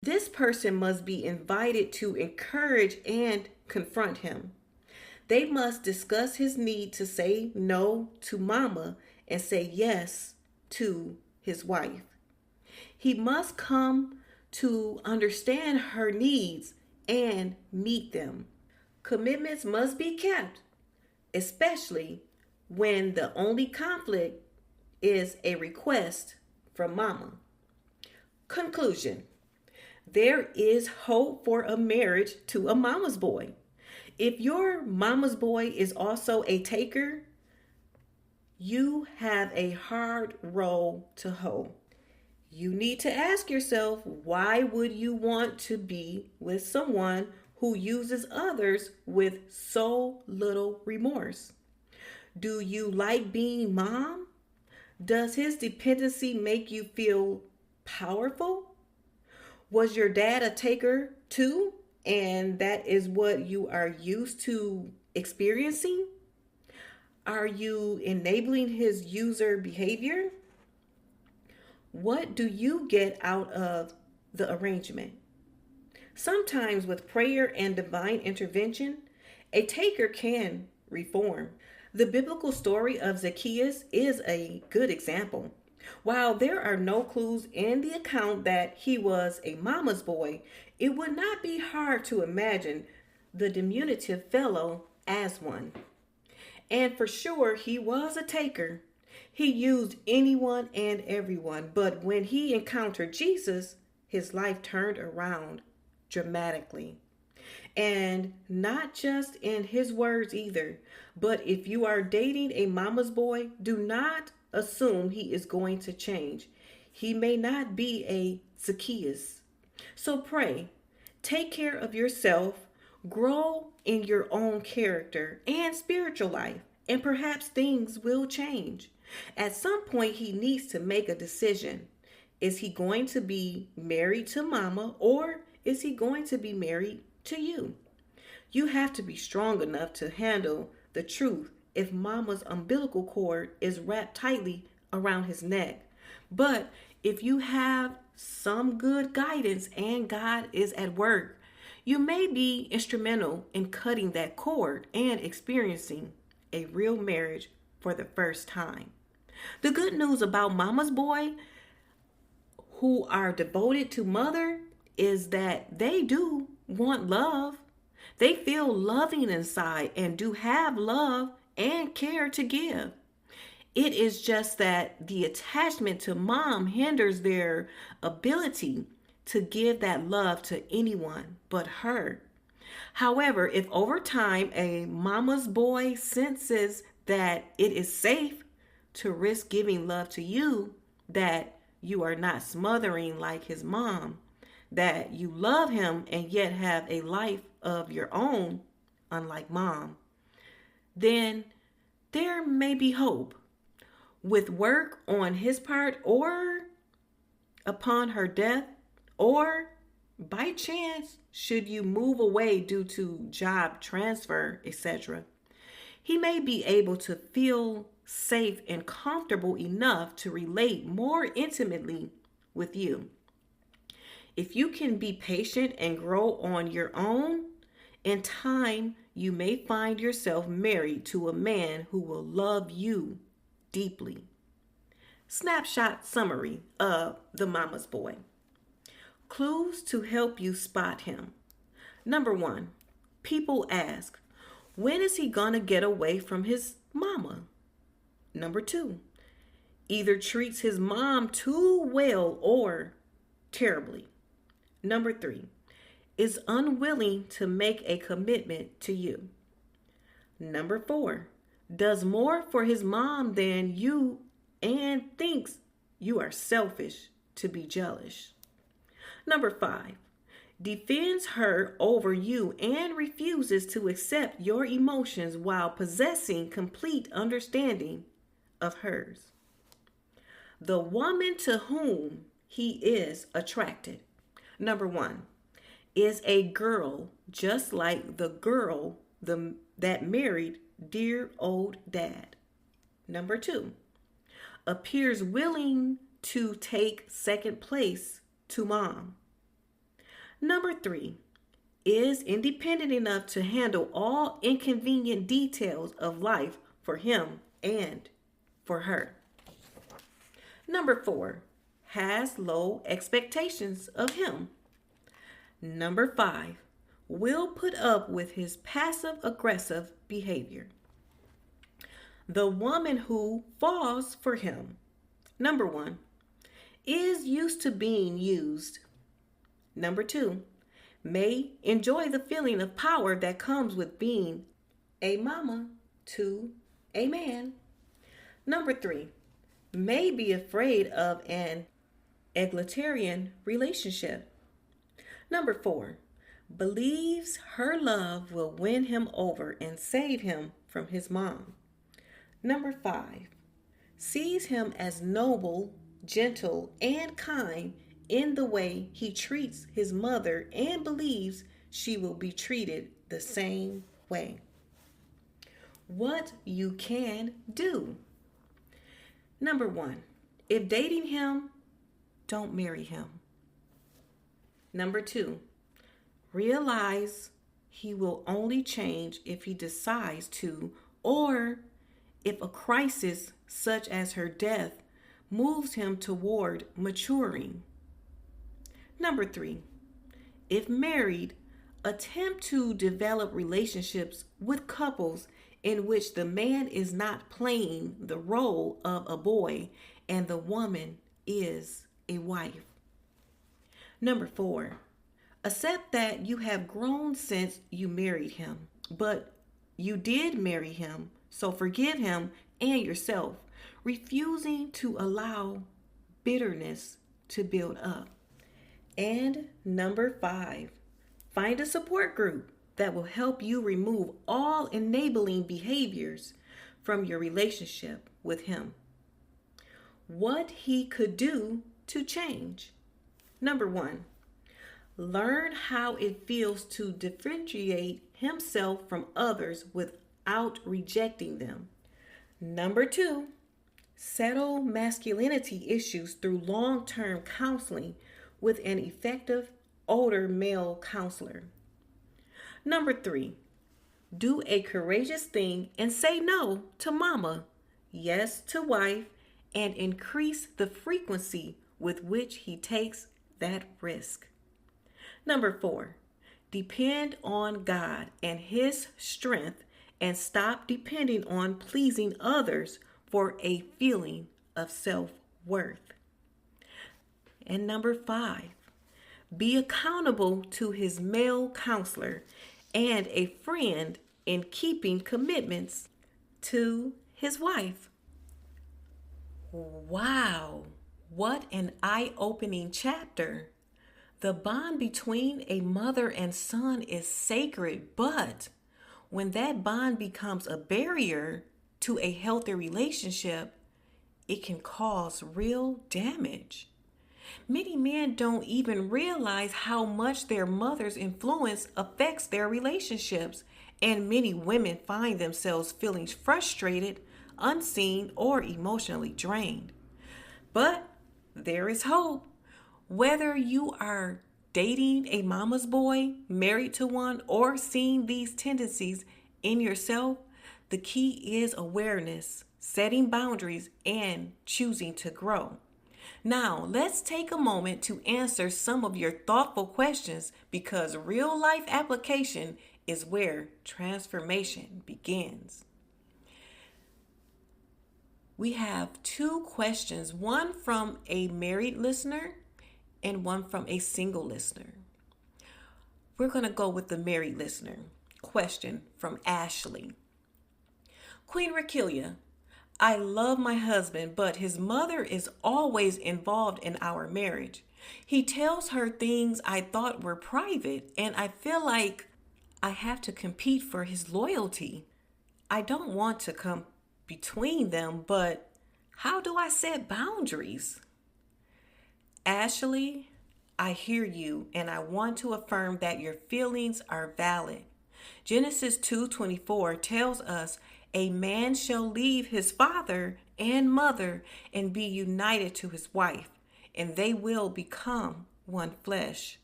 This person must be invited to encourage and confront him. They must discuss his need to say no to mama and say yes to his wife. He must come to understand her needs and meet them. Commitments must be kept, especially when the only conflict is a request from mama. Conclusion: there is hope for a marriage to a mama's boy. If your mama's boy is also a taker, you have a hard role to hoe. You need to ask yourself, why would you want to be with someone who uses others with so little remorse? Do you like being mom? Does his dependency make you feel powerful? Was your dad a taker too? And that is what you are used to experiencing? Are you enabling his user behavior? What do you get out of the arrangement? Sometimes, with prayer and divine intervention, a taker can reform. The biblical story of Zacchaeus is a good example. While there are no clues in the account that he was a mama's boy, it would not be hard to imagine the diminutive fellow as one. And for sure, he was a taker. He used anyone and everyone, but when he encountered Jesus, his life turned around dramatically. And not just in his words either, but if you are dating a mama's boy, do not assume he is going to change. He may not be a Zacchaeus. So pray, take care of yourself, grow in your own character and spiritual life, and perhaps things will change. At some point, he needs to make a decision. Is he going to be married to mama, or is he going to be married to you? You have to be strong enough to handle the truth if mama's umbilical cord is wrapped tightly around his neck. But if you have some good guidance and God is at work, you may be instrumental in cutting that cord and experiencing a real marriage for the first time. The good news about mama's boy who are devoted to mother is that they do want love. They feel loving inside and do have love and care to give. It is just that the attachment to mom hinders their ability to give that love to anyone but her. However, if over time a mama's boy senses that it is safe to risk giving love to you, that you are not smothering like his mom, that you love him and yet have a life of your own, unlike mom, then there may be hope. With work on his part, or upon her death, or by chance, should you move away due to job transfer, etc., he may be able to feel safe and comfortable enough to relate more intimately with you. If you can be patient and grow on your own, in time you may find yourself married to a man who will love you deeply. Snapshot summary of the mama's boy. Clues to help you spot him. Number 1, people ask, when is he gonna get away from his mama? Number 2, either treats his mom too well or terribly. Number 3, is unwilling to make a commitment to you. Number 4, does more for his mom than you and thinks you are selfish to be jealous. Number 5, defends her over you and refuses to accept your emotions while possessing complete understanding of hers. The woman to whom he is attracted. Number 1, is a girl just like the girl that married dear old dad. Number 2, appears willing to take second place to mom. Number 3, is independent enough to handle all inconvenient details of life for him and for her. Number 4, has low expectations of him. Number 5, will put up with his passive aggressive behavior. The woman who falls for him. Number 1, is used to being used. Number 2, may enjoy the feeling of power that comes with being a mama to a man. Number 3, may be afraid of an egalitarian relationship. Number 4, believes her love will win him over and save him from his mom. Number 5, sees him as noble, gentle, and kind in the way he treats his mother and believes she will be treated the same way. What you can do. Number 1, if dating him, don't marry him. Number 2, realize he will only change if he decides to, or if a crisis such as her death moves him toward maturing. Number 3, if married, attempt to develop relationships with couples in which the man is not playing the role of a boy and the woman is a wife. Number 4, accept that you have grown since you married him, but you did marry him, so forgive him and yourself, refusing to allow bitterness to build up. And number 5, find a support group that will help you remove all enabling behaviors from your relationship with him. What he could do to change. Number 1, learn how it feels to differentiate himself from others without rejecting them. Number 2, settle masculinity issues through long-term counseling with an effective older male counselor. Number 3, do a courageous thing and say no to mama, yes to wife, and increase the frequency with which he takes that risk. Number 4, depend on God and his strength and stop depending on pleasing others for a feeling of self-worth. And number 5, be accountable to his male counselor and a friend in keeping commitments to his wife. Wow, what an eye-opening chapter. The bond between a mother and son is sacred, but when that bond becomes a barrier to a healthy relationship, it can cause real damage. Many men don't even realize how much their mother's influence affects their relationships, and many women find themselves feeling frustrated, unseen, or emotionally drained. But there is hope. Whether you are dating a mama's boy, married to one, or seeing these tendencies in yourself, the key is awareness, setting boundaries, and choosing to grow. Now, let's take a moment to answer some of your thoughtful questions, because real life application is where transformation begins. We have 2 questions, one from a married listener and one from a single listener. We're going to go with the married listener. Question from Ashley. Queen Rakelia, I love my husband, but his mother is always involved in our marriage. He tells her things I thought were private, and I feel like I have to compete for his loyalty. I don't want to come between them, but how do I set boundaries? Ashley, I hear you, and I want to affirm that your feelings are valid. Genesis 2:24 tells us, a man shall leave his father and mother and be united to his wife, and they will become one flesh.